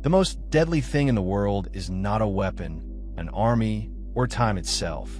The most deadly thing in the world is not a weapon, an army, or time itself.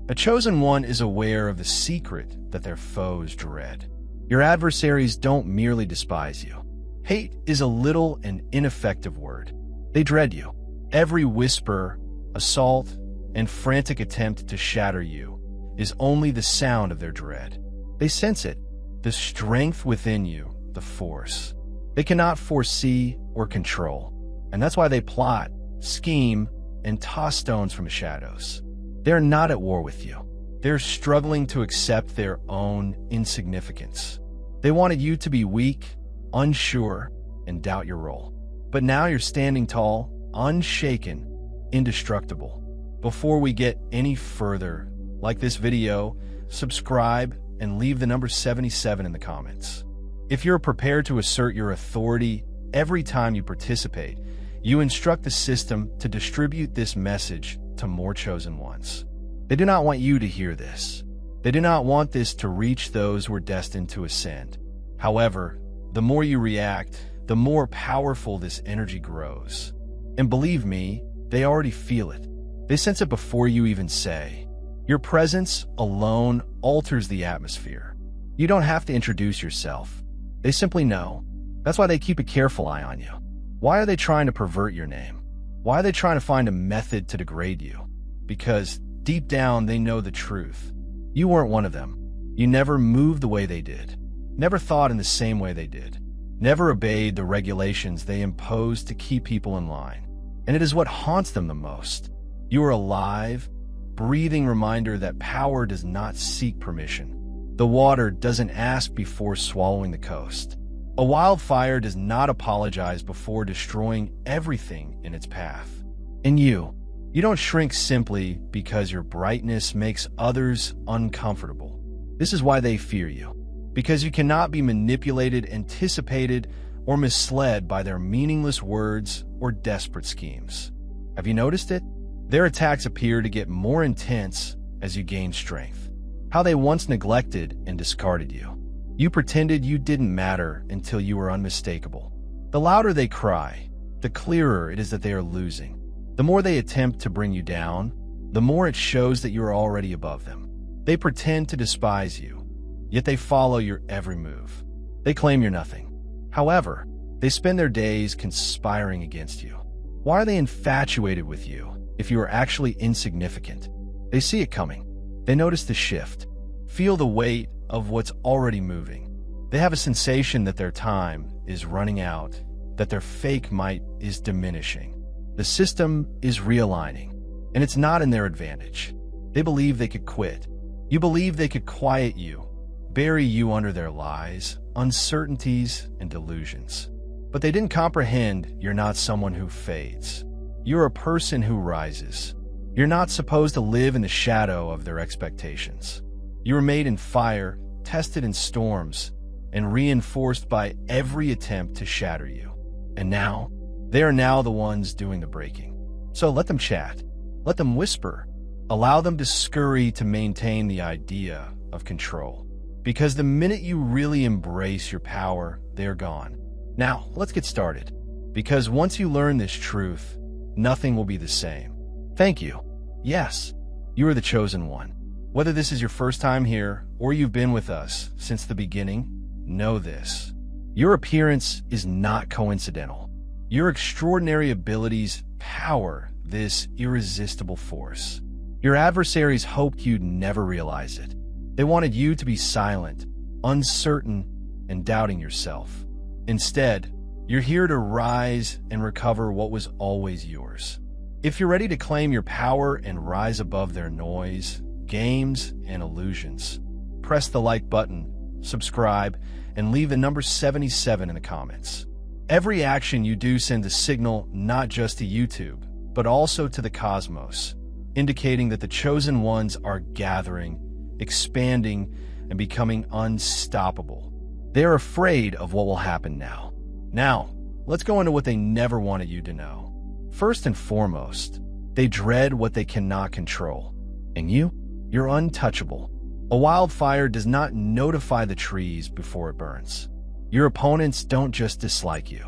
A chosen one is aware of the secret that their foes dread. Your adversaries don't merely despise you. Hate is a little and ineffective word. They dread you. Every whisper, assault, and frantic attempt to shatter you is only the sound of their dread. They sense it, the strength within you, the force. They cannot foresee or control, and that's why they plot, scheme, and toss stones from the shadows. They're not at war with you. They're struggling to accept their own insignificance. They wanted you to be weak, unsure, and doubt your role. But now you're standing tall, unshaken, indestructible. Before we get any further, like this video, subscribe, and leave the number 77 in the comments. If you're prepared to assert your authority every time you participate, you instruct the system to distribute this message to more chosen ones. They do not want you to hear this. They do not want this to reach those who are destined to ascend. However, the more you react, the more powerful this energy grows. And believe me, they already feel it. They sense it before you even say. Your presence alone alters the atmosphere. You don't have to introduce yourself. They simply know. That's why they keep a careful eye on you. Why are they trying to pervert your name? Why are they trying to find a method to degrade you? Because deep down, they know the truth. You weren't one of them. You never moved the way they did. Never thought in the same way they did. Never obeyed the regulations they imposed to keep people in line. And it is what haunts them the most. You are alive, breathing reminder that power does not seek permission. The water doesn't ask before swallowing the coast. A wildfire does not apologize before destroying everything in its path. And you don't shrink simply because your brightness makes others uncomfortable. This is why they fear you. Because you cannot be manipulated, anticipated, or misled by their meaningless words or desperate schemes. Have you noticed it? Their attacks appear to get more intense as you gain strength. How they once neglected and discarded you. You pretended you didn't matter until you were unmistakable. The louder they cry, the clearer it is that they are losing. The more they attempt to bring you down, the more it shows that you are already above them. They pretend to despise you, yet they follow your every move. They claim you're nothing. However, they spend their days conspiring against you. Why are they infatuated with you if you are actually insignificant? They see it coming. They notice the shift, feel the weight of what's already moving. They have a sensation that their time is running out, that their fake might is diminishing. The system is realigning, and it's not in their advantage. They believe they could quit. You believe they could quiet you, bury you under their lies, uncertainties, and delusions. But they didn't comprehend you're not someone who fades. You're a person who rises. You're not supposed to live in the shadow of their expectations. You were made in fire, tested in storms, and reinforced by every attempt to shatter you. And now, they are now the ones doing the breaking. So let them chat. Let them whisper. Allow them to scurry to maintain the idea of control. Because the minute you really embrace your power, they're gone. Now, let's get started. Because once you learn this truth, nothing will be the same. Thank you. Yes, you are the chosen one. Whether this is your first time here or you've been with us since the beginning, know this. Your appearance is not coincidental. Your extraordinary abilities power this irresistible force. Your adversaries hoped you'd never realize it. They wanted you to be silent, uncertain, and doubting yourself. Instead, you're here to rise and recover what was always yours. If you're ready to claim your power and rise above their noise, games, and illusions, press the like button, subscribe, and leave the number 77 in the comments. Every action you do sends a signal not just to YouTube, but also to the cosmos, indicating that the chosen ones are gathering, expanding, and becoming unstoppable. They're afraid of what will happen now. Now, let's go into what they never wanted you to know. First and foremost, they dread what they cannot control. And you're untouchable. A wildfire does not notify the trees before it burns. Your opponents don't just dislike you.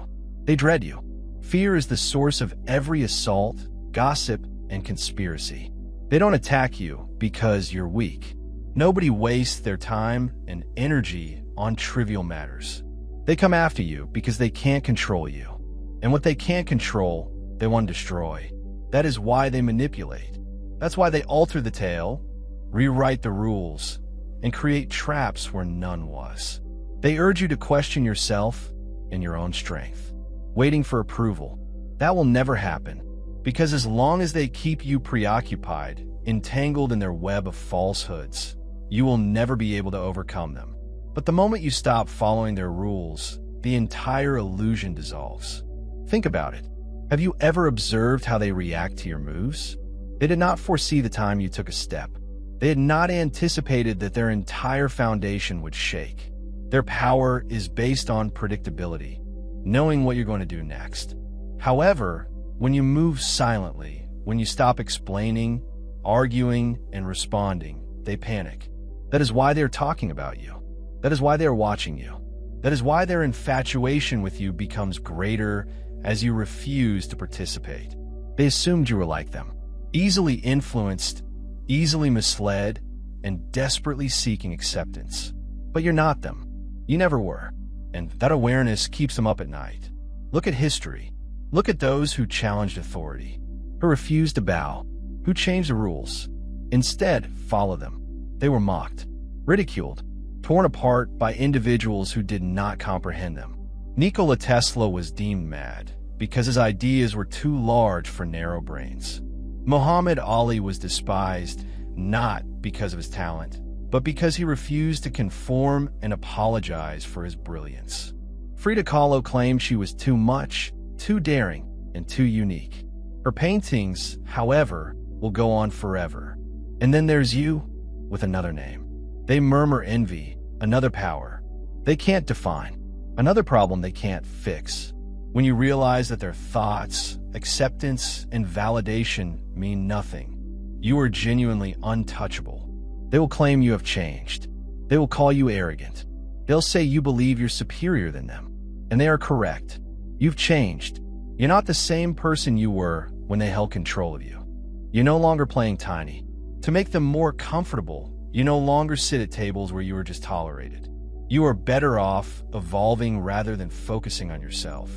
They dread you. Fear is the source of every assault, gossip, and conspiracy. They don't attack you because you're weak. Nobody wastes their time and energy on trivial matters. They come after you because they can't control you. And what they can't control, they want to destroy. That is why they manipulate. That's why they alter the tale, rewrite the rules, and create traps where none was. They urge you to question yourself and your own strength, waiting for approval. That will never happen, because as long as they keep you preoccupied, entangled in their web of falsehoods, you will never be able to overcome them. But the moment you stop following their rules, the entire illusion dissolves. Think about it. Have you ever observed how they react to your moves? They did not foresee the time you took a step. They had not anticipated that their entire foundation would shake. Their power is based on predictability, knowing what you're going to do next. However, when you move silently, when you stop explaining, arguing, and responding, they panic. That is why they're talking about you. That is why they're watching you. That is why their infatuation with you becomes greater as you refuse to participate. They assumed you were like them, easily influenced, easily misled, and desperately seeking acceptance. But you're not them. You never were. And that awareness keeps them up at night. Look at history. Look at those who challenged authority, who refused to bow, who changed the rules. Instead, follow them. They were mocked, ridiculed, torn apart by individuals who did not comprehend them. Nikola Tesla was deemed mad because his ideas were too large for narrow brains. Muhammad Ali was despised not because of his talent, but because he refused to conform and apologize for his brilliance. Frida Kahlo claimed she was too much, too daring, and too unique. Her paintings, however, will go on forever. And then there's you, with another name. They murmur envy, another power they can't define, another problem they can't fix. When you realize that their thoughts, acceptance, and validation mean nothing, you are genuinely untouchable. They will claim you have changed. They will call you arrogant. They'll say you believe you're superior than them. And they are correct. You've changed. You're not the same person you were when they held control of you. You're no longer playing tiny. To make them more comfortable, you no longer sit at tables where you were just tolerated. You are better off evolving rather than focusing on yourself.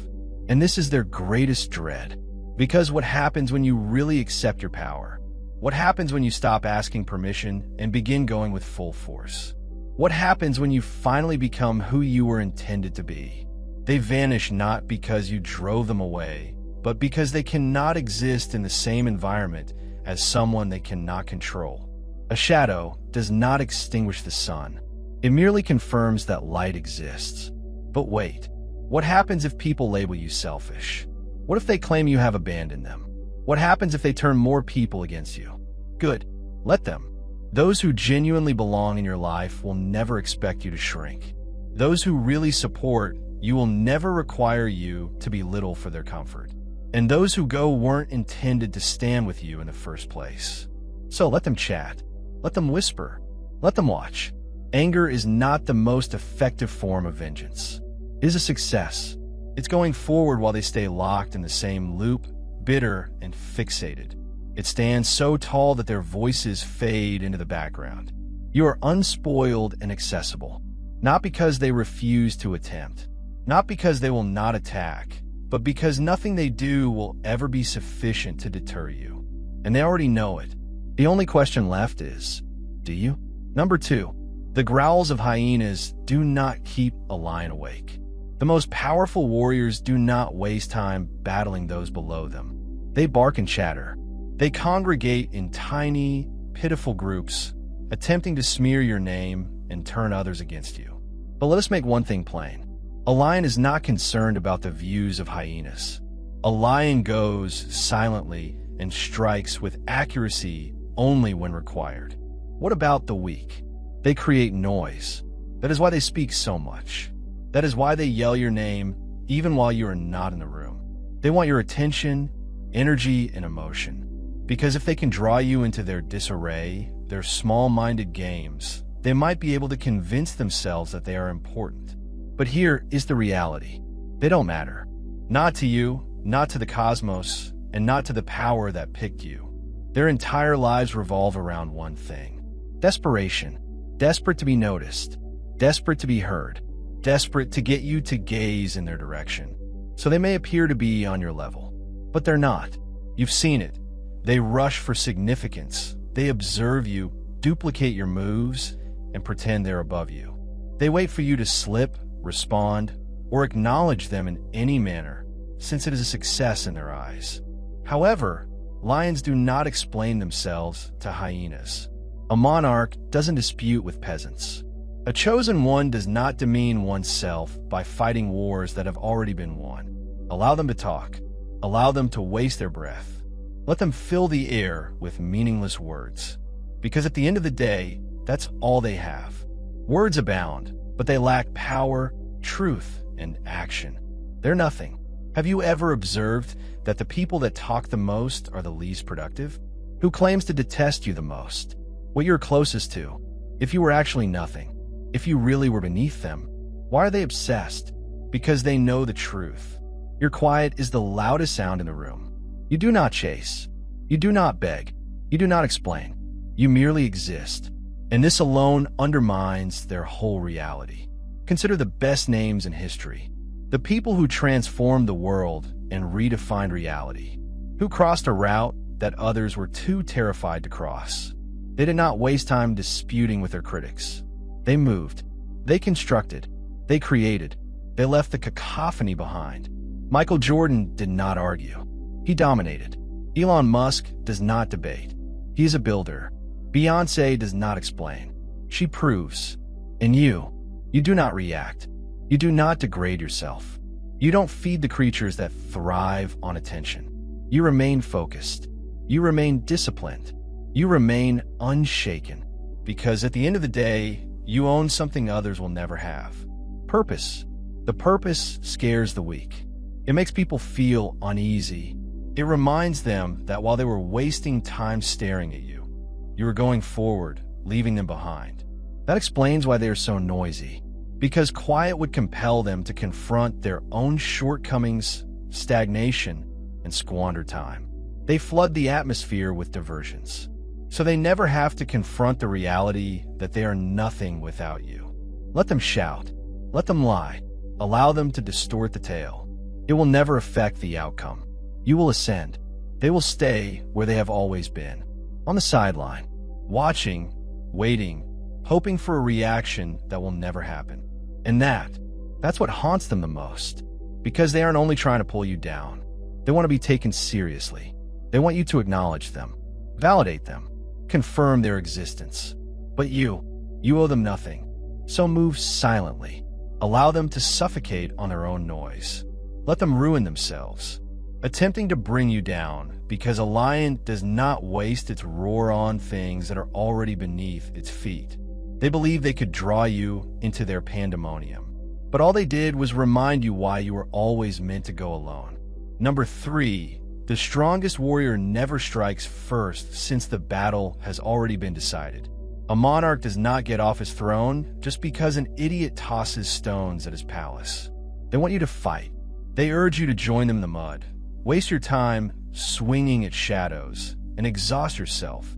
And this is their greatest dread. Because what happens when you really accept your power? What happens when you stop asking permission and begin going with full force? What happens when you finally become who you were intended to be? They vanish not because you drove them away, but because they cannot exist in the same environment as someone they cannot control. A shadow does not extinguish the sun. It merely confirms that light exists. But wait, what happens if people label you selfish? What if they claim you have abandoned them? What happens if they turn more people against you? Good, let them. Those who genuinely belong in your life will never expect you to shrink. Those who really support you will never require you to be little for their comfort. And those who go weren't intended to stand with you in the first place. So let them chat. Let them whisper. Let them watch. Anger is not the most effective form of vengeance. It is a success. It's going forward while they stay locked in the same loop, bitter and fixated. It stands so tall that their voices fade into the background. You are unspoiled and accessible, not because they refuse to attempt, not because they will not attack, but because nothing they do will ever be sufficient to deter you. And they already know it. The only question left is, do you? Number 2, the growls of hyenas do not keep a lion awake. The most powerful warriors do not waste time battling those below them. They bark and chatter. They congregate in tiny, pitiful groups, attempting to smear your name and turn others against you. But let us make one thing plain. A lion is not concerned about the views of hyenas. A lion goes silently and strikes with accuracy only when required. What about the weak? They create noise. That is why they speak so much. That is why they yell your name even while you are not in the room. They want your attention, energy, and emotion. Because if they can draw you into their disarray, their small-minded games, they might be able to convince themselves that they are important. But here is the reality. They don't matter. Not to you, not to the cosmos, and not to the power that picked you. Their entire lives revolve around one thing: desperation. Desperate to be noticed, desperate to be heard, desperate to get you to gaze in their direction. So they may appear to be on your level, but they're not. You've seen it. They rush for significance. They observe you, duplicate your moves, and pretend they're above you. They wait for you to slip, respond, or acknowledge them in any manner, since it is a success in their eyes. However, lions do not explain themselves to hyenas. A monarch doesn't dispute with peasants. A chosen one does not demean oneself by fighting wars that have already been won. Allow them to talk. Allow them to waste their breath. Let them fill the air with meaningless words. Because at the end of the day, that's all they have. Words abound, but they lack power, truth, and action. They're nothing. Have you ever observed that the people that talk the most are the least productive? Who claims to detest you the most? What you're closest to? If you were actually nothing, if you really were beneath them, why are they obsessed? Because they know the truth. Your quiet is the loudest sound in the room. You do not chase. You do not beg. You do not explain. You merely exist. And this alone undermines their whole reality. Consider the best names in history. The people who transformed the world and redefined reality. Who crossed a route that others were too terrified to cross. They did not waste time disputing with their critics. They moved. They constructed. They created. They left the cacophony behind. Michael Jordan did not argue. He dominated. Elon Musk does not debate. He is a builder. Beyoncé does not explain. She proves. And you do not react. You do not degrade yourself. You don't feed the creatures that thrive on attention. You remain focused. You remain disciplined. You remain unshaken. Because at the end of the day, you own something others will never have. Purpose. The purpose scares the weak. It makes people feel uneasy. It reminds them that while they were wasting time staring at you, you were going forward, leaving them behind. That explains why they are so noisy. Because quiet would compel them to confront their own shortcomings, stagnation, and squander time. They flood the atmosphere with diversions. So they never have to confront the reality that they are nothing without you. Let them shout. Let them lie. Allow them to distort the tale. It will never affect the outcome. You will ascend. They will stay where they have always been. On the sideline. Watching, waiting, hoping for a reaction that will never happen. And that's what haunts them the most. Because they aren't only trying to pull you down. They want to be taken seriously. They want you to acknowledge them. Validate them. Confirm their existence. But you owe them nothing. So move silently. Allow them to suffocate on their own noise. Let them ruin themselves, attempting to bring you down, because a lion does not waste its roar on things that are already beneath its feet. They believe they could draw you into their pandemonium. But all they did was remind you why you were always meant to go alone. Number 3. The strongest warrior never strikes first since the battle has already been decided. A monarch does not get off his throne just because an idiot tosses stones at his palace. They want you to fight. They urge you to join them in the mud. Waste your time swinging at shadows and exhaust yourself,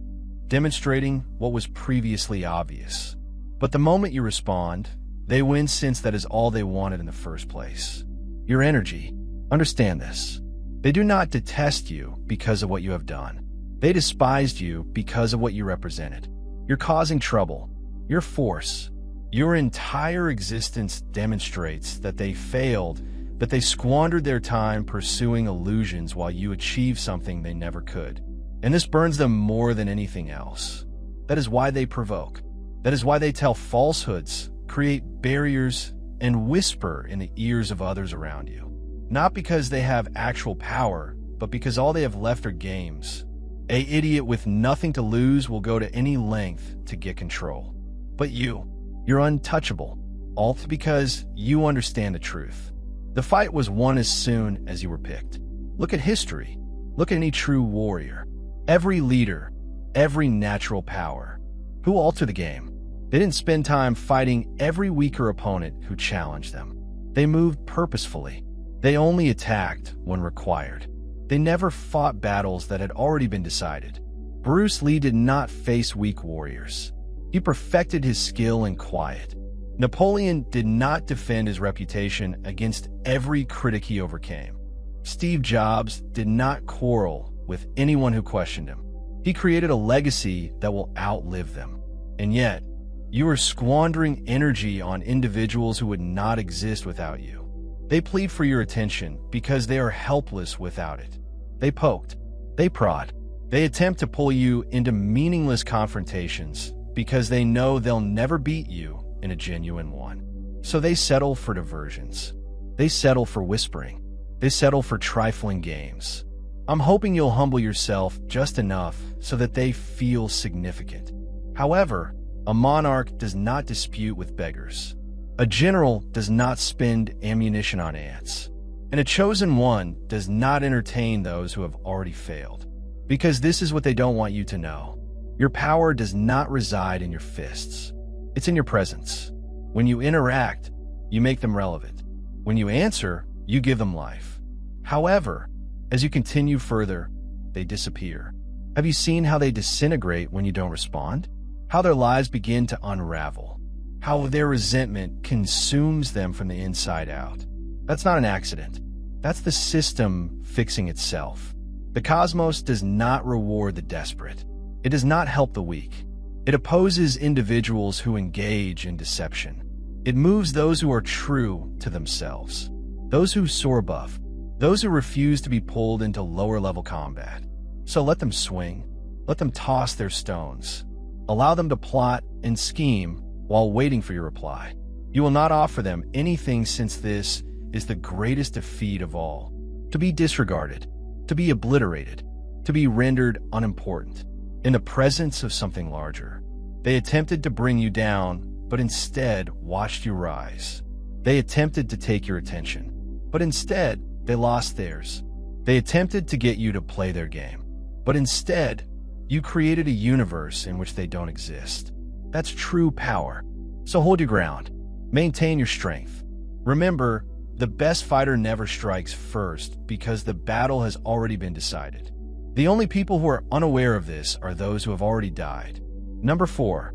demonstrating what was previously obvious. But the moment you respond, they win since that is all they wanted in the first place. Your energy. Understand this. They do not detest you because of what you have done. They despised you because of what you represented. You're causing trouble. Your force. Your entire existence demonstrates that they failed, that they squandered their time pursuing illusions while you achieved something they never could. And this burns them more than anything else. That is why they provoke. That is why they tell falsehoods, create barriers, and whisper in the ears of others around you. Not because they have actual power, but because all they have left are games. An idiot with nothing to lose will go to any length to get control. But you're untouchable, all because you understand the truth. The fight was won as soon as you were picked. Look at history. Look at any true warrior. Every leader, every natural power. Who altered the game? They didn't spend time fighting every weaker opponent who challenged them. They moved purposefully. They only attacked when required. They never fought battles that had already been decided. Bruce Lee did not face weak warriors. He perfected his skill in quiet. Napoleon did not defend his reputation against every critic he overcame. Steve Jobs did not quarrel with anyone who questioned him. He created a legacy that will outlive them. And yet, you are squandering energy on individuals who would not exist without you. They plead for your attention because they are helpless without it. They poked. They prod. They attempt to pull you into meaningless confrontations because they know they'll never beat you in a genuine one. So they settle for diversions. They settle for whispering. They settle for trifling games. I'm hoping you'll humble yourself just enough so that they feel significant. However, a monarch does not dispute with beggars. A general does not spend ammunition on ants. And a chosen one does not entertain those who have already failed. Because this is what they don't want you to know. Your power does not reside in your fists. It's in your presence. When you interact, you make them relevant. When you answer, you give them life. However, as you continue further, they disappear. Have you seen how they disintegrate when you don't respond? How their lives begin to unravel? How their resentment consumes them from the inside out? That's not an accident. That's the system fixing itself. The cosmos does not reward the desperate. It does not help the weak. It opposes individuals who engage in deception. It moves those who are true to themselves, those who soar above, those who refuse to be pulled into lower-level combat. So let them swing. Let them toss their stones. Allow them to plot and scheme while waiting for your reply. You will not offer them anything, since this is the greatest defeat of all. To be disregarded, to be obliterated, to be rendered unimportant in the presence of something larger. They attempted to bring you down, but instead watched you rise. They attempted to take your attention, but instead they lost theirs. They attempted to get you to play their game, but instead you created a universe in which they don't exist. That's true power. So hold your ground. Maintain your strength. Remember, the best fighter never strikes first because the battle has already been decided. The only people who are unaware of this are those who have already died. Number 4.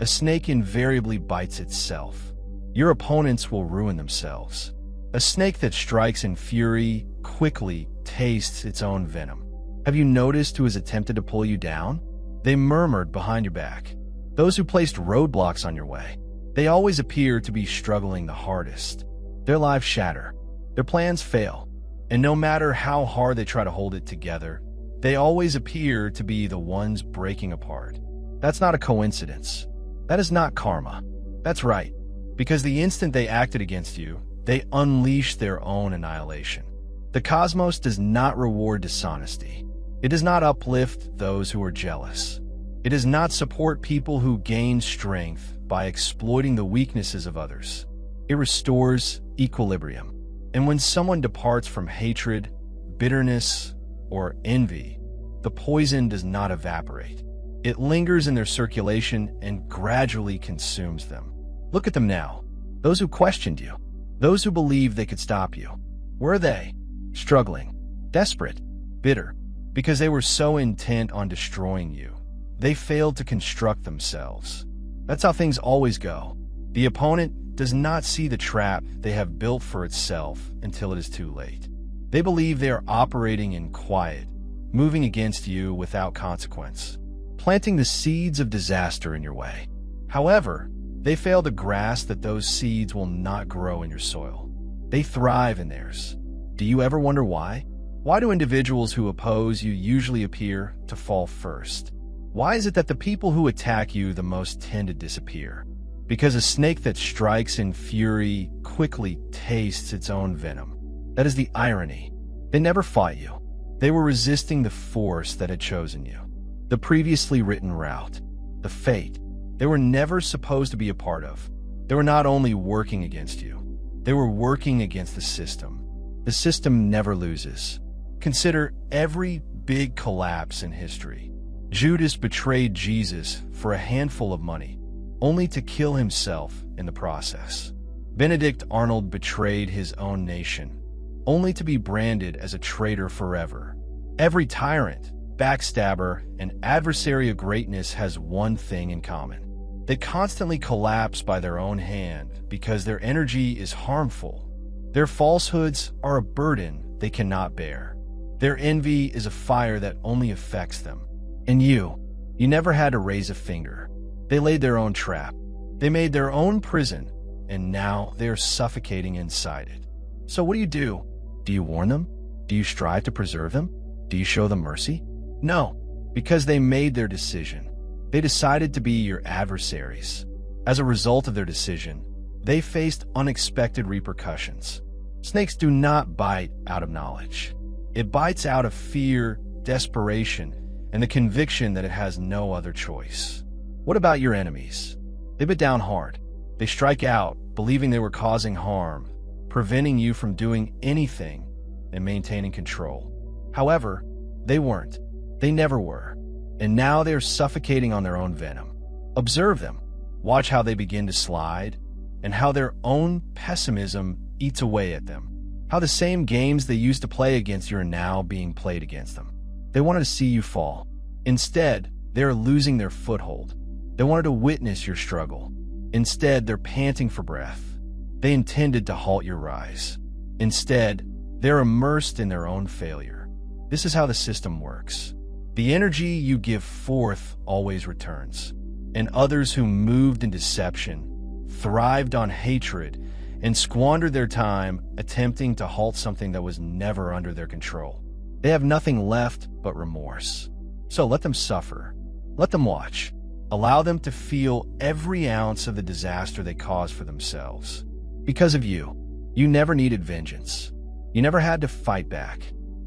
A snake invariably bites itself. Your opponents will ruin themselves. A snake that strikes in fury quickly tastes its own venom. Have you noticed who has attempted to pull you down? They murmured behind your back. Those who placed roadblocks on your way. They always appear to be struggling the hardest. Their lives shatter. Their plans fail. And no matter how hard they try to hold it together, they always appear to be the ones breaking apart. That's not a coincidence. That is not karma. That's right. Because the instant they acted against you, they unleashed their own annihilation. The cosmos does not reward dishonesty. It does not uplift those who are jealous. It does not support people who gain strength by exploiting the weaknesses of others. It restores equilibrium. And when someone departs from hatred, bitterness, or envy, the poison does not evaporate. It lingers in their circulation and gradually consumes them. Look at them now. Those who questioned you. Those who believed they could stop you. Where are they? Struggling. Desperate. Bitter. Because they were so intent on destroying you. They failed to construct themselves. That's how things always go. The opponent does not see the trap they have built for itself until it is too late. They believe they are operating in quiet, moving against you without consequence, planting the seeds of disaster in your way. However, they fail to grasp that those seeds will not grow in your soil. They thrive in theirs. Do you ever wonder why? Why do individuals who oppose you usually appear to fall first? Why is it that the people who attack you the most tend to disappear? Because a snake that strikes in fury quickly tastes its own venom. That is the irony. They never fought you. They were resisting the force that had chosen you. The previously written route. The fate. They were never supposed to be a part of. They were not only working against you. They were working against the system. The system never loses. Consider every big collapse in history. Judas betrayed Jesus for a handful of money, only to kill himself in the process. Benedict Arnold betrayed his own nation, only to be branded as a traitor forever. Every tyrant, backstabber, and adversary of greatness has one thing in common. They constantly collapse by their own hand because their energy is harmful. Their falsehoods are a burden they cannot bear. Their envy is a fire that only affects them. And you never had to raise a finger. They laid their own trap. They made their own prison, and now they are suffocating inside it. So what do? Do you warn them? Do you strive to preserve them? Do you show them mercy? No, because they made their decision. They decided to be your adversaries. As a result of their decision, they faced unexpected repercussions. Snakes do not bite out of knowledge. It bites out of fear, desperation, and the conviction that it has no other choice. What about your enemies? They bit down hard. They strike out, believing they were causing harm, preventing you from doing anything and maintaining control. However, they weren't. They never were. And now they are suffocating on their own venom. Observe them. Watch how they begin to slide, and how their own pessimism eats away at them. How the same games they used to play against you are now being played against them. They wanted to see you fall. Instead, they are losing their foothold. They wanted to witness your struggle. Instead, they're panting for breath. They intended to halt your rise. Instead, they're immersed in their own failure. This is how the system works. The energy you give forth always returns. And others who moved in deception, thrived on hatred, and squandered their time attempting to halt something that was never under their control. They have nothing left but remorse. So let them suffer. Let them watch. Allow them to feel every ounce of the disaster they caused for themselves. Because of you never needed vengeance. You never had to fight back.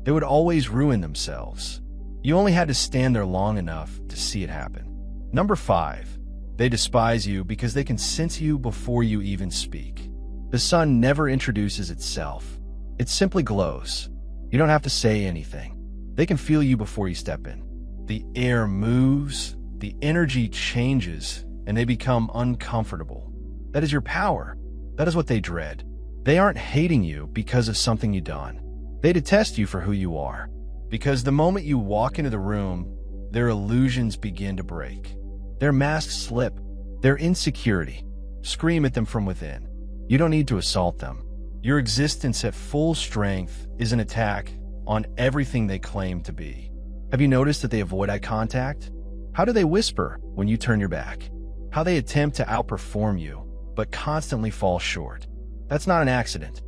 They would always ruin themselves. You only had to stand there long enough to see it happen. Number 5, they despise you because they can sense you before you even speak. The sun never introduces itself. It simply glows. You don't have to say anything. They can feel you before you step in. The air moves, the energy changes, and they become uncomfortable. That is your power. That is what they dread. They aren't hating you because of something you've done. They detest you for who you are. Because the moment you walk into the room, their illusions begin to break. Their masks slip. Their insecurity. Scream at them from within. You don't need to assault them. Your existence at full strength is an attack on everything they claim to be. Have you noticed that they avoid eye contact? How do they whisper when you turn your back? How they attempt to outperform you, but constantly fall short. That's not an accident.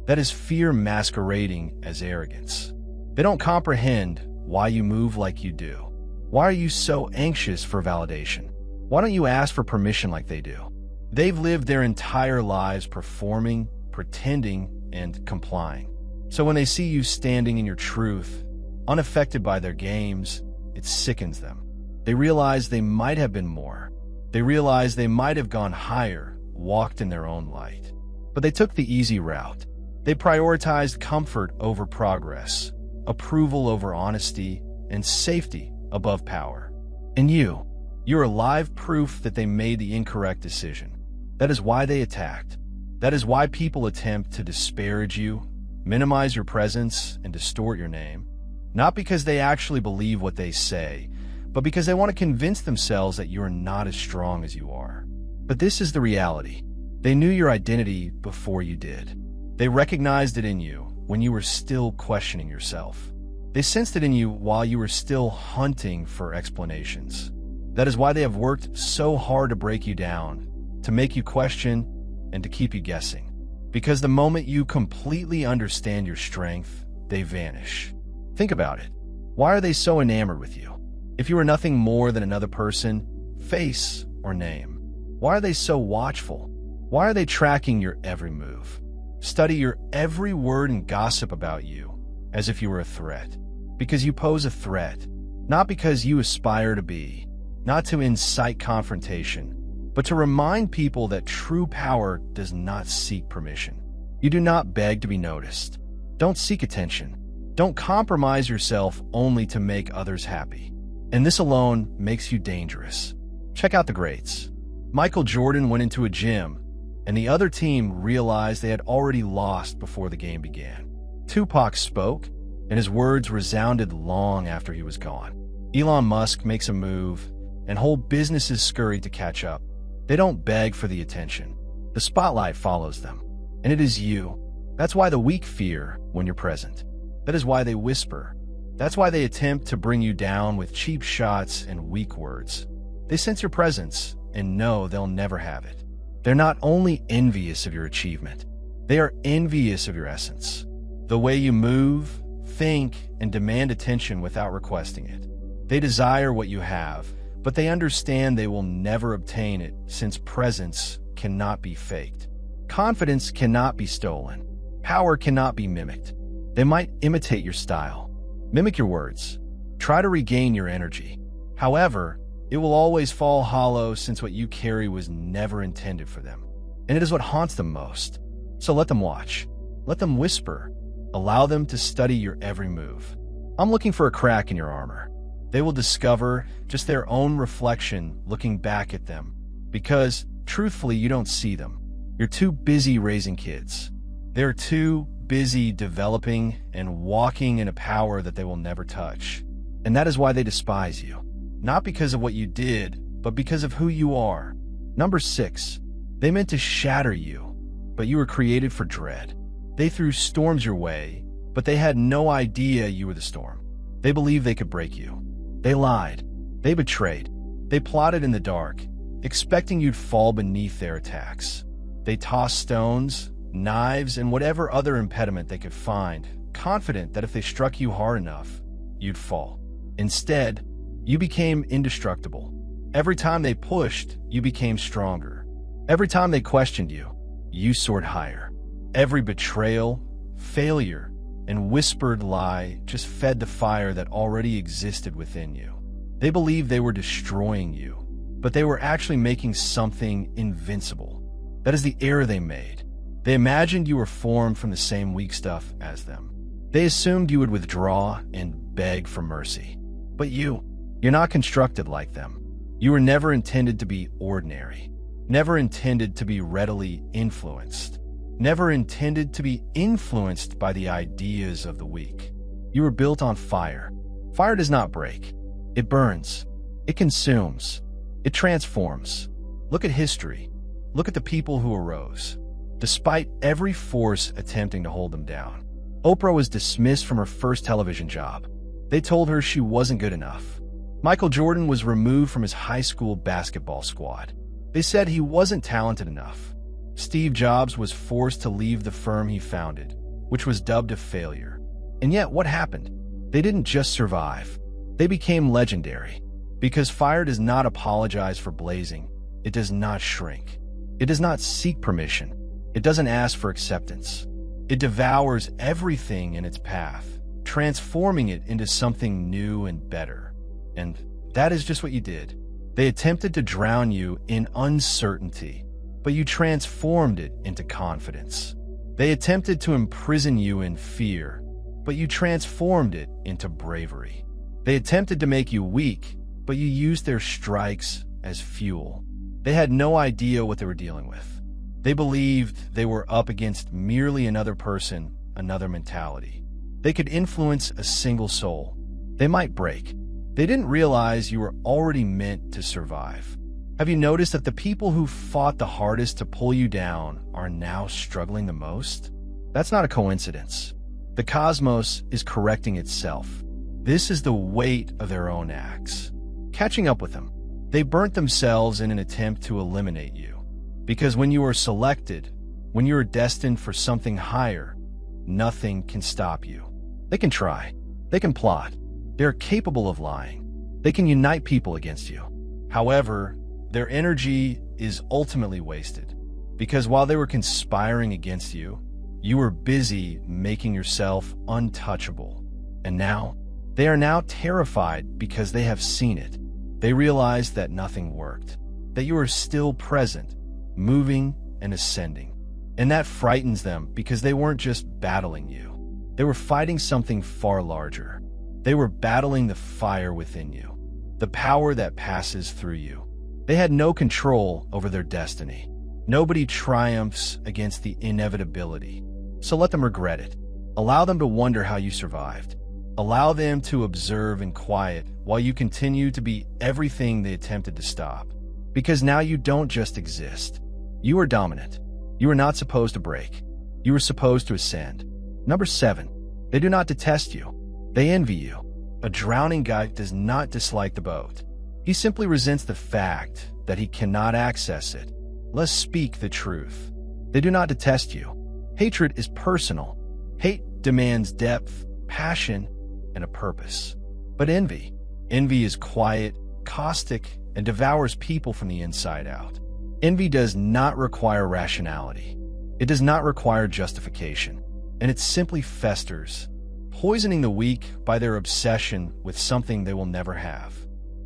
That is fear masquerading as arrogance. They don't comprehend why you move like you do. Why are you so anxious for validation? Why don't you ask for permission like they do? They've lived their entire lives performing, pretending, and complying. So when they see you standing in your truth, unaffected by their games, it sickens them. They realize they might have been more. They realize they might have gone higher, walked in their own light. But they took the easy route. They prioritized comfort over progress, approval over honesty, and safety above power. And you're live proof that they made the incorrect decision. That is why they attacked. That is why people attempt to disparage you, minimize your presence, and distort your name. Not because they actually believe what they say, but because they want to convince themselves that you are not as strong as you are. But this is the reality. They knew your identity before you did. They recognized it in you when you were still questioning yourself. They sensed it in you while you were still hunting for explanations. That is why they have worked so hard to break you down, to make you question, and to keep you guessing. Because the moment you completely understand your strength, they vanish. Think about it. Why are they so enamored with you? If you were nothing more than another person, face, or name, why are they so watchful? Why are they tracking your every move? Study your every word and gossip about you as if you were a threat. Because you pose a threat, not because you aspire to be, not to incite confrontation, but to remind people that true power does not seek permission. You do not beg to be noticed. Don't seek attention. Don't compromise yourself only to make others happy. And this alone makes you dangerous. Check out the greats. Michael Jordan went into a gym, and the other team realized they had already lost before the game began. Tupac spoke, and his words resounded long after he was gone. Elon Musk makes a move, and whole businesses scurry to catch up. They don't beg for the attention. The spotlight follows them, and it is you. That's why the weak fear when you're present. That is why they whisper. That's why they attempt to bring you down with cheap shots and weak words. They sense your presence and know they'll never have it. They're not only envious of your achievement, they are envious of your essence. The way you move, think, and demand attention without requesting it. They desire what you have, but they understand they will never obtain it since presence cannot be faked. Confidence cannot be stolen. Power cannot be mimicked. They might imitate your style, mimic your words, try to regain your energy. However, it will always fall hollow since what you carry was never intended for them. And it is what haunts them most. So let them watch. Let them whisper. Allow them to study your every move. I'm looking for a crack in your armor. They will discover just their own reflection looking back at them. Because, truthfully, you don't see them. You're too busy raising kids. They're too busy developing and walking in a power that they will never touch. And that is why they despise you. Not because of what you did, but because of who you are. Number 6, they meant to shatter you, but you were created for dread. They threw storms your way, but they had no idea you were the storm. They believed they could break you. They lied. They betrayed. They plotted in the dark, expecting you'd fall beneath their attacks. They tossed stones, knives, and whatever other impediment they could find, confident that if they struck you hard enough, you'd fall. Instead, you became indestructible. Every time they pushed, you became stronger. Every time they questioned you, you soared higher. Every betrayal, failure, and whispered lie just fed the fire that already existed within you. They believed they were destroying you, but they were actually making something invincible. That is the error they made. They imagined you were formed from the same weak stuff as them. They assumed you would withdraw and beg for mercy. But you're not constructed like them. You were never intended to be ordinary, never intended to be readily influenced, never intended to be influenced by the ideas of the weak. You were built on fire. Fire does not break. It burns. It consumes. It transforms. Look at history. Look at the people who arose, despite every force attempting to hold them down. Oprah was dismissed from her first television job. They told her she wasn't good enough. Michael Jordan was removed from his high school basketball squad. They said he wasn't talented enough. Steve Jobs was forced to leave the firm he founded, which was dubbed a failure. And yet, what happened? They didn't just survive. They became legendary. Because fire does not apologize for blazing. It does not shrink. It does not seek permission. It doesn't ask for acceptance. It devours everything in its path, transforming it into something new and better. And that is just what you did. They attempted to drown you in uncertainty, but you transformed it into confidence. They attempted to imprison you in fear, but you transformed it into bravery. They attempted to make you weak, but you used their strikes as fuel. They had no idea what they were dealing with. They believed they were up against merely another person, another mentality. They could influence a single soul. They might break. They didn't realize you were already meant to survive. Have you noticed that the people who fought the hardest to pull you down are now struggling the most? That's not a coincidence. The cosmos is correcting itself. This is the weight of their own acts. Catching up with them. They burnt themselves in an attempt to eliminate you. Because when you are selected, when you are destined for something higher, nothing can stop you. They can try. They can plot. They are capable of lying. They can unite people against you. However, their energy is ultimately wasted. Because while they were conspiring against you, you were busy making yourself untouchable. And now, they are now terrified because they have seen it. They realize that nothing worked, that you are still present, moving and ascending. And that frightens them because they weren't just battling you. They were fighting something far larger. They were battling the fire within you, the power that passes through you. They had no control over their destiny. Nobody triumphs against the inevitability. So let them regret it. Allow them to wonder how you survived. Allow them to observe in quiet while you continue to be everything they attempted to stop. Because now you don't just exist. You are dominant. You are not supposed to break. You are supposed to ascend. Number 7, they do not detest you. They envy you. A drowning guy does not dislike the boat. He simply resents the fact that he cannot access it. Let's speak the truth. They do not detest you. Hatred is personal. Hate demands depth, passion, and a purpose. But envy is quiet, caustic, and devours people from the inside out. Envy does not require rationality. It does not require justification, and it simply festers, poisoning the weak by their obsession with something they will never have.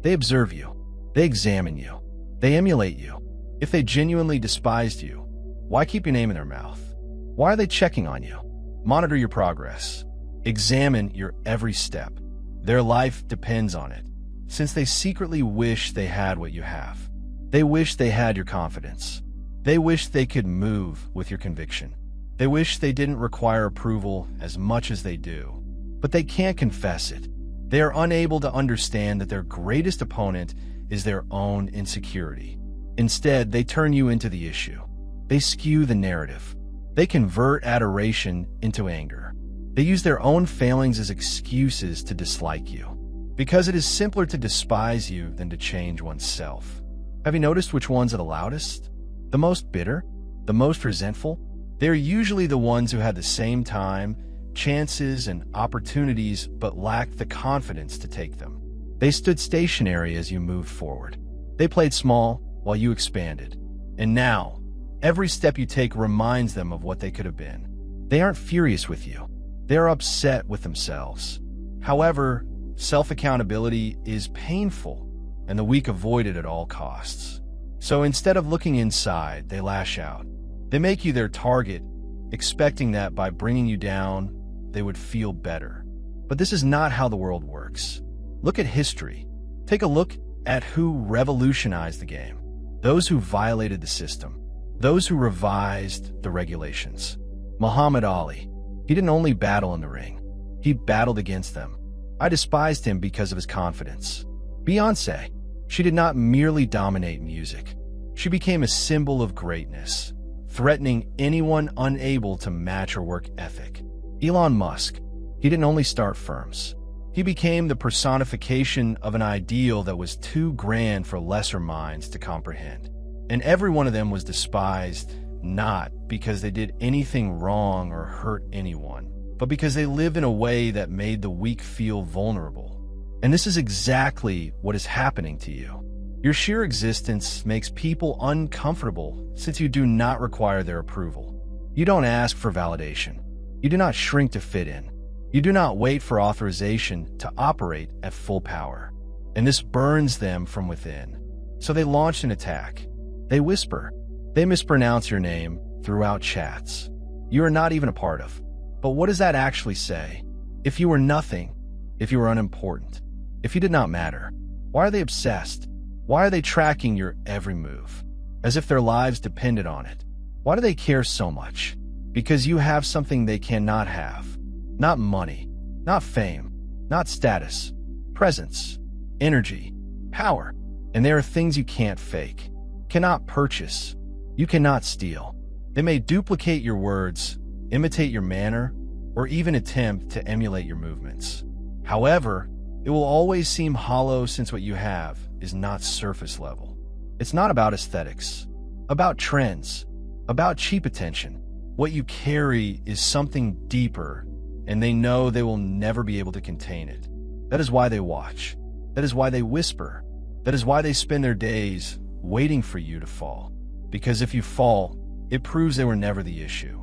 They observe you. They examine you. They emulate you. If they genuinely despised you, why keep your name in their mouth? Why are they checking on you? Monitor your progress. Examine your every step. Their life depends on it, since they secretly wish they had what you have. They wish they had your confidence. They wish they could move with your conviction. They wish they didn't require approval as much as they do, but they can't confess it. They are unable to understand that their greatest opponent is their own insecurity. Instead, they turn you into the issue. They skew the narrative. They convert adoration into anger. They use their own failings as excuses to dislike you, because it is simpler to despise you than to change oneself. Have you noticed which ones are the loudest? The most bitter? The most resentful? They are usually the ones who had the same time, chances, and opportunities but lacked the confidence to take them. They stood stationary as you moved forward. They played small while you expanded. And now, every step you take reminds them of what they could have been. They aren't furious with you. They are upset with themselves. However, self-accountability is painful, and the weak avoid it at all costs. So instead of looking inside, they lash out. They make you their target, expecting that by bringing you down, they would feel better. But this is not how the world works. Look at history. Take a look at who revolutionized the game. Those who violated the system. Those who revised the regulations. Muhammad Ali. He didn't only battle in the ring. He battled against them. I despised him because of his confidence. Beyoncé. She did not merely dominate music. She became a symbol of greatness, threatening anyone unable to match her work ethic. Elon Musk. He didn't only start firms. He became the personification of an ideal that was too grand for lesser minds to comprehend. And every one of them was despised, not because they did anything wrong or hurt anyone, but because they lived in a way that made the weak feel vulnerable. And this is exactly what is happening to you. Your sheer existence makes people uncomfortable since you do not require their approval. You don't ask for validation. You do not shrink to fit in. You do not wait for authorization to operate at full power. And this burns them from within. So they launch an attack. They whisper. They mispronounce your name throughout chats you are not even a part of. But what does that actually say? If you were nothing, if you were unimportant, if you did not matter, why are they obsessed? Why are they tracking your every move? As if their lives depended on it. Why do they care so much? Because you have something they cannot have. Not money, not fame, not status, presence, energy, power. And there are things you can't fake, cannot purchase, you cannot steal. They may duplicate your words, imitate your manner, or even attempt to emulate your movements. However, it will always seem hollow since what you have is not surface level. It's not about aesthetics, about trends, about cheap attention. What you carry is something deeper, and they know they will never be able to contain it. That is why they watch. That is why they whisper. That is why they spend their days waiting for you to fall. Because if you fall, it proves they were never the issue.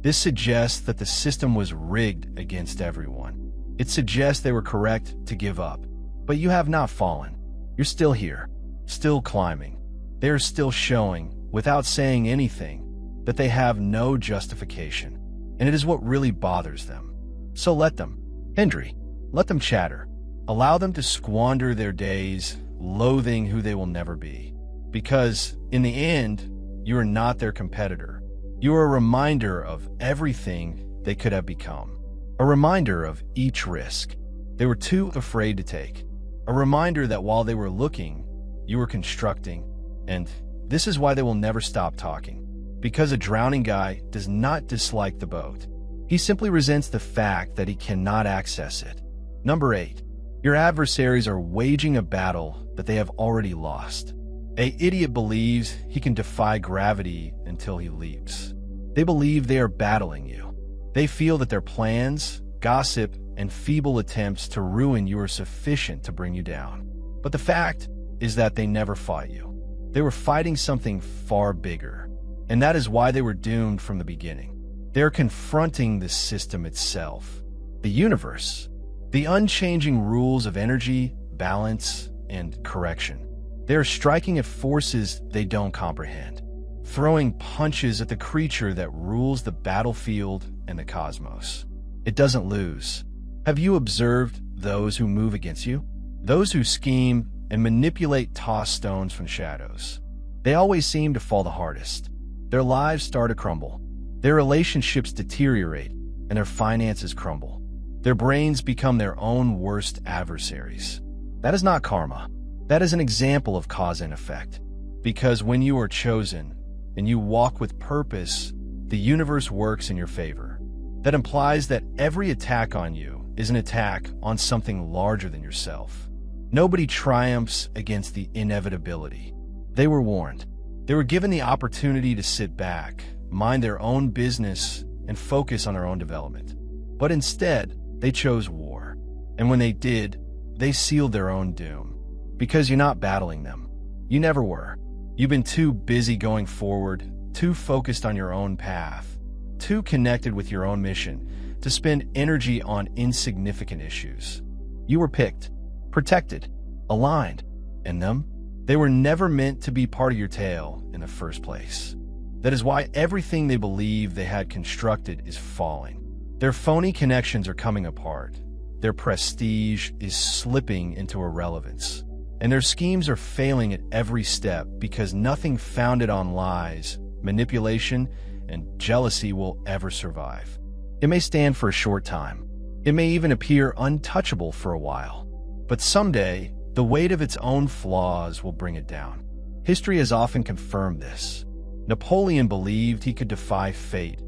This suggests that the system was rigged against everyone. It suggests they were correct to give up. But you have not fallen. You're still here, still climbing. They are still showing, without saying anything, that they have no justification. And it is what really bothers them. So let them. Hendry, let them chatter. Allow them to squander their days, loathing who they will never be. Because, in the end, you are not their competitor. You are a reminder of everything they could have become. A reminder of each risk they were too afraid to take. A reminder that while they were looking, you were constructing. And this is why they will never stop talking. Because a drowning guy does not dislike the boat. He simply resents the fact that he cannot access it. Number 8. Your adversaries are waging a battle that they have already lost. An idiot believes he can defy gravity until he leaps. They believe they are battling you. They feel that their plans, gossip, and feeble attempts to ruin you are sufficient to bring you down. But the fact is that they never fought you. They were fighting something far bigger. And that is why they were doomed from the beginning. They are confronting the system itself, the universe, the unchanging rules of energy, balance, and correction. They are striking at forces they don't comprehend, throwing punches at the creature that rules the battlefield and the cosmos. It doesn't lose. Have you observed those who move against you? Those who scheme and manipulate tossed stones from shadows. They always seem to fall the hardest. Their lives start to crumble. Their relationships deteriorate, and their finances crumble. Their brains become their own worst adversaries. That is not karma. That is an example of cause and effect. Because when you are chosen and you walk with purpose, the universe works in your favor. That implies that every attack on you is an attack on something larger than yourself. Nobody triumphs against the inevitability. They were warned. They were given the opportunity to sit back, mind their own business, and focus on their own development. But instead, they chose war. And when they did, they sealed their own doom. Because you're not battling them. You never were. You've been too busy going forward, too focused on your own path, too connected with your own mission to spend energy on insignificant issues. You were picked, protected, aligned, and them, they were never meant to be part of your tale in the first place. That is why everything they believe they had constructed is falling. Their phony connections are coming apart. Their prestige is slipping into irrelevance. And their schemes are failing at every step because nothing founded on lies, manipulation, and jealousy will ever survive. It may stand for a short time. It may even appear untouchable for a while. But someday, the weight of its own flaws will bring it down. History has often confirmed this. Napoleon believed he could defy fate,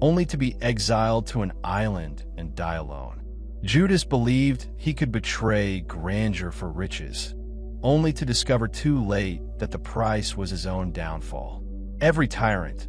only to be exiled to an island and die alone. Judas believed he could betray grandeur for riches, only to discover too late that the price was his own downfall. Every tyrant,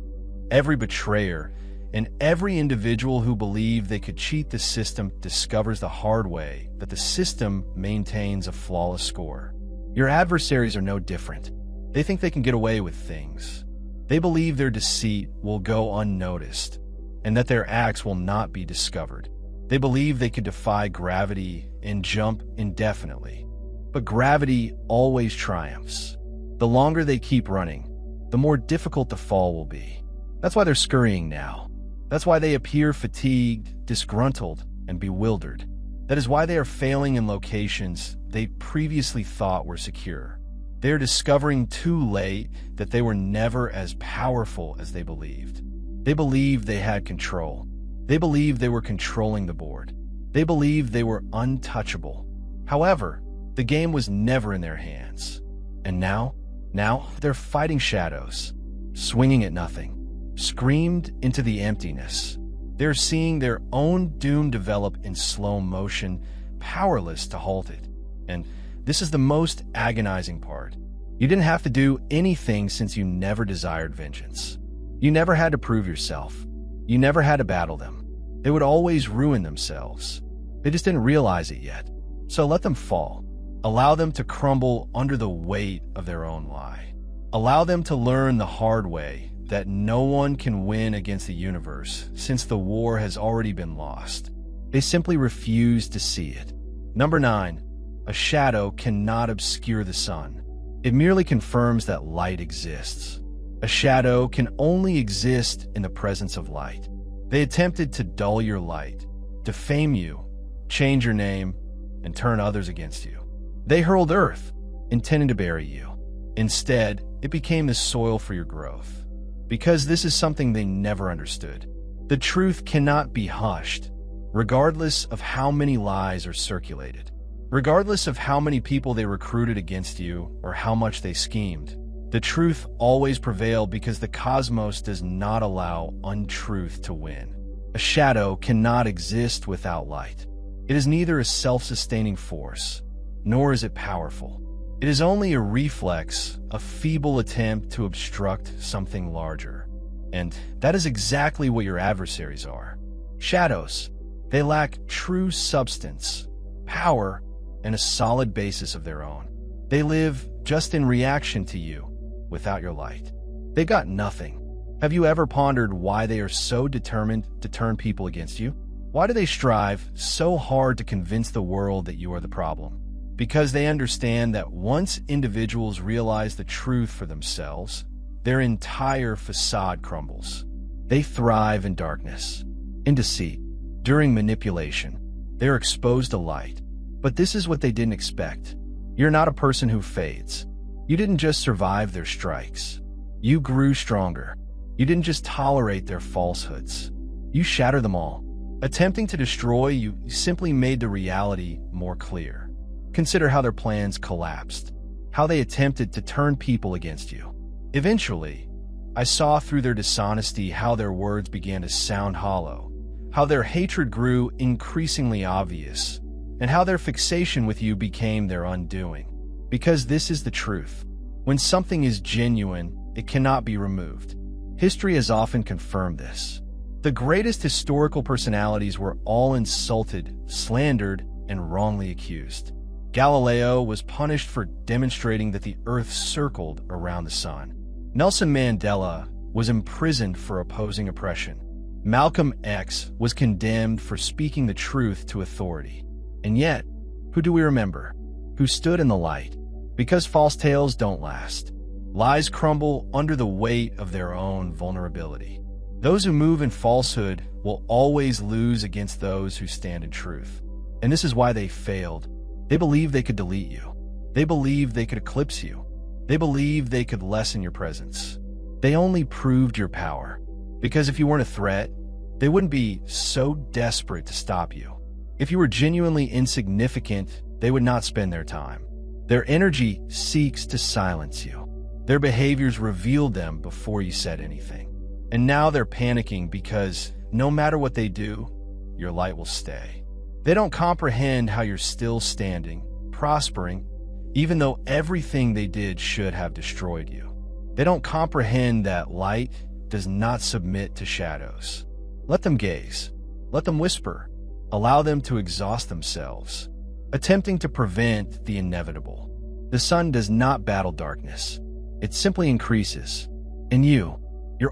every betrayer, and every individual who believed they could cheat the system discovers the hard way that the system maintains a flawless score. Your adversaries are no different. They think they can get away with things. They believe their deceit will go unnoticed, and that their acts will not be discovered. They believe they could defy gravity and jump indefinitely. But gravity always triumphs. The longer they keep running, the more difficult the fall will be. That's why they're scurrying now. That's why they appear fatigued, disgruntled, and bewildered. That is why they are failing in locations they previously thought were secure. They are discovering too late that they were never as powerful as they believed. They believed they had control. They believed they were controlling the board. They believed they were untouchable. However, the game was never in their hands. And now they're fighting shadows, swinging at nothing, screamed into the emptiness. They're seeing their own doom develop in slow motion, powerless to halt it. And this is the most agonizing part. You didn't have to do anything since you never desired vengeance. You never had to prove yourself. You never had to battle them. They would always ruin themselves. They just didn't realize it yet. So let them fall. Allow them to crumble under the weight of their own lie. Allow them to learn the hard way that no one can win against the universe since the war has already been lost. They simply refuse to see it. Number 9. A shadow cannot obscure the sun. It merely confirms that light exists. A shadow can only exist in the presence of light. They attempted to dull your light, defame you, change your name, and turn others against you. They hurled earth, intending to bury you. Instead, it became the soil for your growth. Because this is something they never understood. The truth cannot be hushed. regardless of how many lies are circulated. Regardless of how many people they recruited against you or how much they schemed, the truth always prevailed because the cosmos does not allow untruth to win. A shadow cannot exist without light. It is neither a self-sustaining force, nor is it powerful. It is only a reflex, a feeble attempt to obstruct something larger. And that is exactly what your adversaries are. Shadows. They lack true substance, power, and a solid basis of their own. They live just in reaction to you, without your light. They've got nothing. Have you ever pondered why they are so determined to turn people against you? Why do they strive so hard to convince the world that you are the problem? Because they understand that once individuals realize the truth for themselves, their entire facade crumbles. They thrive in darkness, in deceit, during manipulation. They're exposed to light. But this is what they didn't expect. You're not a person who fades. You didn't just survive their strikes. You grew stronger. You didn't just tolerate their falsehoods. You shattered them all. Attempting to destroy you simply made the reality more clear. Consider how their plans collapsed, how they attempted to turn people against you. Eventually, I saw through their dishonesty how their words began to sound hollow, how their hatred grew increasingly obvious, and how their fixation with you became their undoing. Because this is the truth. When something is genuine, it cannot be removed. History has often confirmed this. The greatest historical personalities were all insulted, slandered, and wrongly accused. Galileo was punished for demonstrating that the Earth circled around the sun. Nelson Mandela was imprisoned for opposing oppression. Malcolm X was condemned for speaking the truth to authority. And yet, who do we remember? Who stood in the light? Because false tales don't last. Lies crumble under the weight of their own vulnerability. Those who move in falsehood will always lose against those who stand in truth. And this is why they failed. They believed they could delete you. They believed they could eclipse you. They believed they could lessen your presence. They only proved your power. Because if you weren't a threat, they wouldn't be so desperate to stop you. If you were genuinely insignificant, they would not spend their time. Their energy seeks to silence you. Their behaviors revealed them before you said anything. And now they're panicking because no matter what they do, your light will stay. They don't comprehend how you're still standing, prospering, even though everything they did should have destroyed you. They don't comprehend that light does not submit to shadows. Let them gaze. Let them whisper. Allow them to exhaust themselves, attempting to prevent the inevitable. The sun does not battle darkness. It simply increases. And you're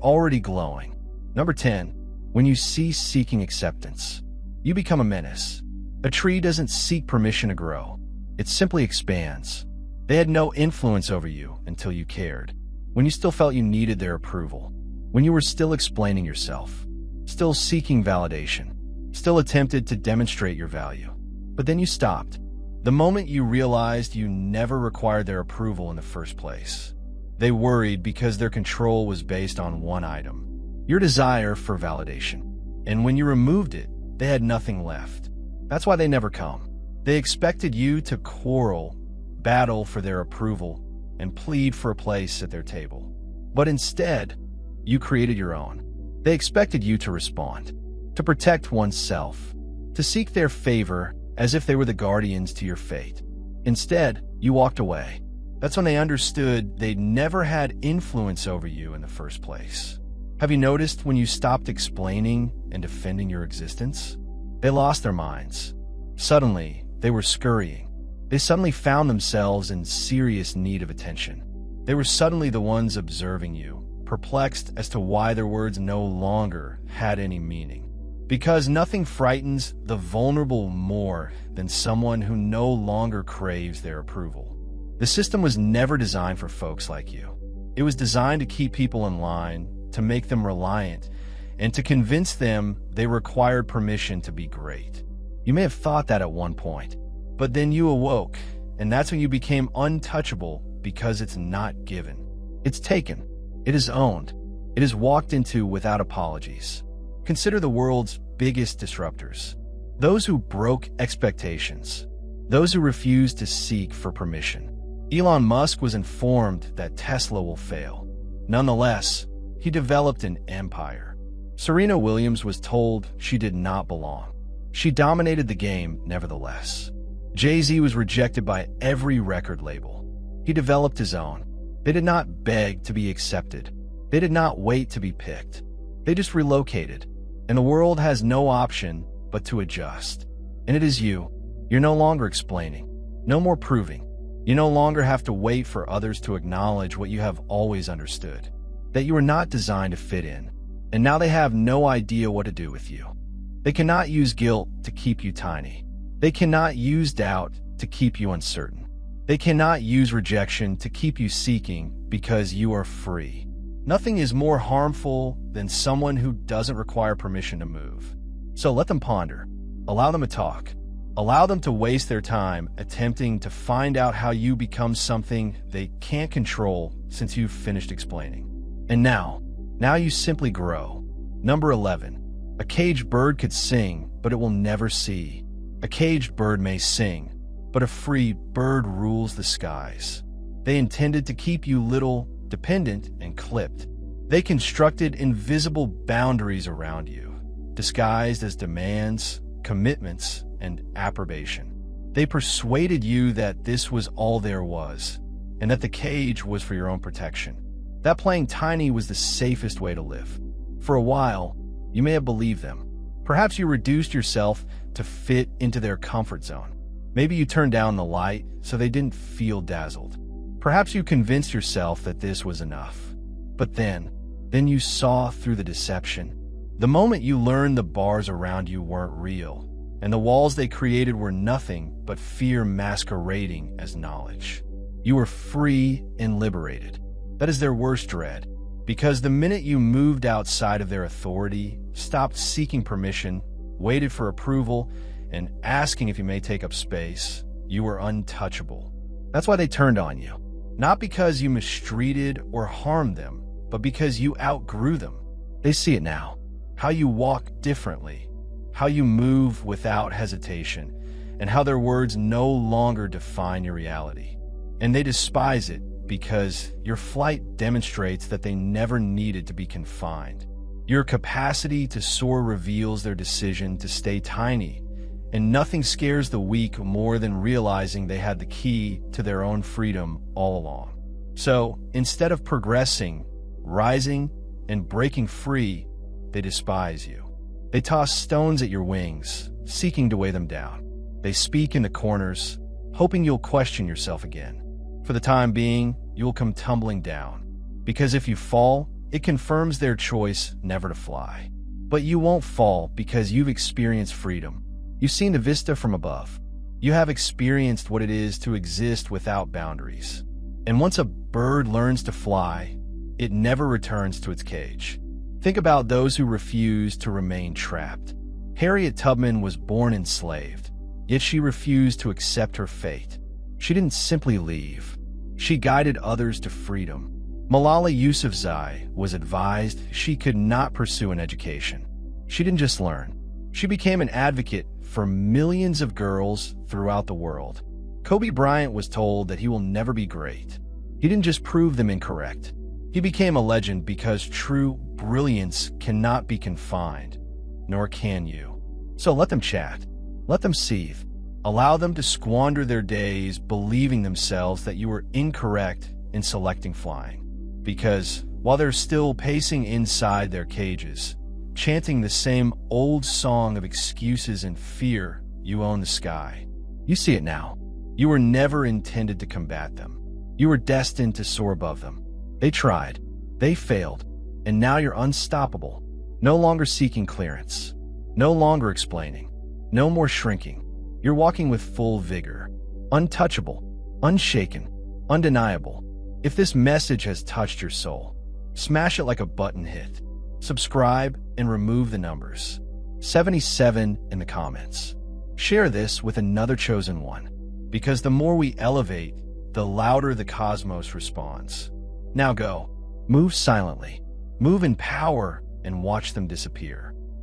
already glowing. Number 10, when you cease seeking acceptance, you become a menace. A tree doesn't seek permission to grow. It simply expands. They had no influence over you until you cared. When you still felt you needed their approval. When you were still explaining yourself. Still seeking validation. Still attempted to demonstrate your value. But then you stopped. The moment you realized you never required their approval in the first place. They worried because their control was based on one item. Your desire for validation. And when you removed it, they had nothing left. That's why they never come. They expected you to quarrel, battle for their approval, and plead for a place at their table. But instead, you created your own. They expected you to respond, to protect oneself, to seek their favor as if they were the guardians to your fate. Instead, you walked away. That's when they understood they'd never had influence over you in the first place. Have you noticed when you stopped explaining and defending your existence? They lost their minds. Suddenly, they were scurrying. They suddenly found themselves in serious need of attention. They were suddenly the ones observing you, perplexed as to why their words no longer had any meaning. Because nothing frightens the vulnerable more than someone who no longer craves their approval. The system was never designed for folks like you. It was designed to keep people in line, to make them reliant, and to convince them they required permission to be great. You may have thought that at one point, but then you awoke, and that's when you became untouchable because it's not given. It's taken. It is owned. It is walked into without apologies. Consider the world's biggest disruptors. those who broke expectations, those who refused to seek for permission. Elon Musk was informed that Tesla will fail. Nonetheless, he developed an empire. Serena Williams was told she did not belong. She dominated the game nevertheless. Jay-Z was rejected by every record label. He developed his own. They did not beg to be accepted. They did not wait to be picked. They just relocated. And the world has no option but to adjust. And it is you. You're no longer explaining. No more proving. You no longer have to wait for others to acknowledge what you have always understood. That you were not designed to fit in. And now they have no idea what to do with you. They cannot use guilt to keep you tiny. They cannot use doubt to keep you uncertain. They cannot use rejection to keep you seeking because you are free. Nothing is more harmful than someone who doesn't require permission to move. So let them ponder. Allow them to talk. Allow them to waste their time attempting to find out how you become something they can't control since you've finished explaining. And now you simply grow. Number 11. A caged bird could sing, but it will never see. A caged bird may sing, but a free bird rules the skies. They intended to keep you little, dependent, and clipped. They constructed invisible boundaries around you, disguised as demands, commitments, and approbation. They persuaded you that this was all there was, and that the cage was for your own protection. That playing tiny was the safest way to live. For a while, you may have believed them. Perhaps you reduced yourself to fit into their comfort zone. Maybe you turned down the light so they didn't feel dazzled. Perhaps you convinced yourself that this was enough. But then you saw through the deception. The moment you learned the bars around you weren't real, and the walls they created were nothing but fear masquerading as knowledge. You were free and liberated. That is their worst dread. Because the minute you moved outside of their authority, stopped seeking permission, waited for approval, and asking if you may take up space, you were untouchable. That's why they turned on you. Not because you mistreated or harmed them, but because you outgrew them. They see it now. How you walk differently, how you move without hesitation, and how their words no longer define your reality. And they despise it because your flight demonstrates that they never needed to be confined. Your capacity to soar reveals their decision to stay tiny, and nothing scares the weak more than realizing they had the key to their own freedom all along. So, instead of progressing, rising, and breaking free, they despise you. They toss stones at your wings, seeking to weigh them down. They speak in the corners, hoping you'll question yourself again. For the time being, you'll come tumbling down. Because if you fall, it confirms their choice never to fly. But you won't fall because you've experienced freedom. You've seen the vista from above. You have experienced what it is to exist without boundaries. And once a bird learns to fly, it never returns to its cage. Think about those who refuse to remain trapped. Harriet Tubman was born enslaved, yet she refused to accept her fate. She didn't simply leave. She guided others to freedom. Malala Yousafzai was advised she could not pursue an education. She didn't just learn. She became an advocate for millions of girls throughout the world. Kobe Bryant was told that he will never be great. He didn't just prove them incorrect. He became a legend because true brilliance cannot be confined, nor can you. So let them chat. Let them seethe. Allow them to squander their days believing themselves that you were incorrect in selecting flying. Because while they're still pacing inside their cages, chanting the same old song of excuses and fear, you own the sky. You see it now. You were never intended to combat them. You were destined to soar above them. They tried. They failed. And now you're unstoppable. No longer seeking clearance. No longer explaining. No more shrinking. You're walking with full vigor. Untouchable. Unshaken. Undeniable. If this message has touched your soul, smash it like a button hit. Subscribe and remove the numbers. 77 in the comments. Share this with another chosen one. Because the more we elevate, the louder the cosmos responds. Now go. Move silently. Move in power and watch them disappear.